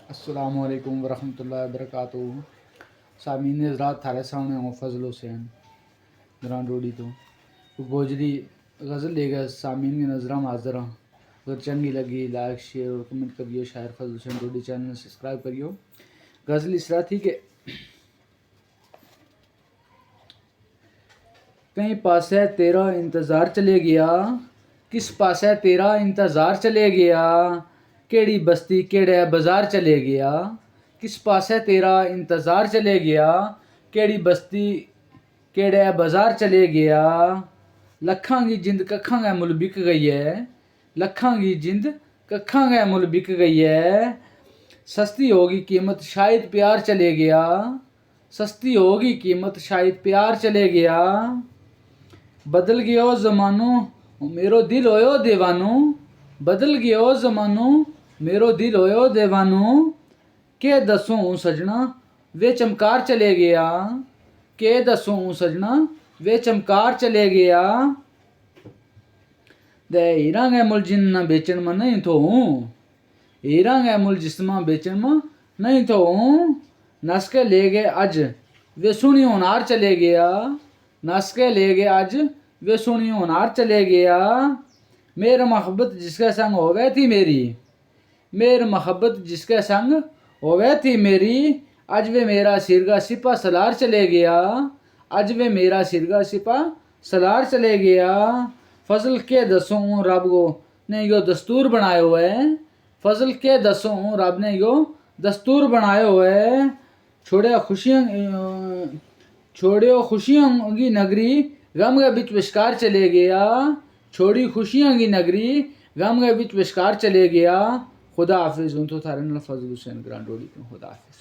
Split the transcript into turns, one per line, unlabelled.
السلام علیکم ورحمۃ اللہ وبرکاتہ۔ سامعین حضرات، تھارے سامنے ہوں فضل حسین گران روڈی تو گوجری غزل لے گا سامعین کی نظرہ حاضر ہاں۔ اگر چنگی لگی لائک شیئر اور کمنٹ کریو، شاعر فضل حسین روڈی چینل سبسکرائب کریو۔ غزل اس طرح تھی کہ کہیں پاسے تیرا انتظار چلے گیا، کس پاسے تیرا انتظار چلے گیا، کیڑی بستی کیڑے بازار چلے گیا، کس پاسے تیرا انتظار چلے گیا، کیڑی بستی کیڑے بازار چلے گیا۔ لکھاں کی جند ککھاں گے مل بک گئی ہے، لکھاں کی جند ککھاں گے مل بک گئی ہے۔ سستی ہوگی قیمت شاید پیار چلے گیا، سستی ہوگی قیمت شاید پیار چلے گیا۔ بدل گیا زمانو میرو دل ہویو دیوانو، بدل گیا زمانو میرو دل ہویو دیوانو۔ کہ دسوں سجنا وے چمکار چلے گیا، کہ دسوں سجنا وے چمکار چلے گیا۔ دے ہیراں گے مل جن نہ بیچن میں نہیں تو ہوں، ہیراں گے مل جسماں بیچن میں نہیں تو ہوں۔ نس کے لے گئے اج وے سونی ہونار چلے گیا، نس کے لے گئے اج وے سونی ہونار چلے گیا۔ میرا محبت جس کے سنگ ہوئے تھی میری، میرا محبت جس کے سنگ ہوئے تھی میری، اج وے میرا سرگا سپا سلار چلے گیا، اج وے میرا سرگا سپا سلار چلے گیا۔ فضل کے دسوں رب کو نے یو دستور بنائے ہوئے، فضل کے دسوں رب نے یو دستور بنائے ہوئے۔ چھوڑیو خوشیاں کی نگری غم کے بچ وشکار چلے گیا، چھوڑی خوشیاں کی نگری غم کے بچ وشکار چلے گیا۔ خدا حافظ۔ ہوں تو تھارے نال فضل حسین گران روڈی تو خدا حافظ۔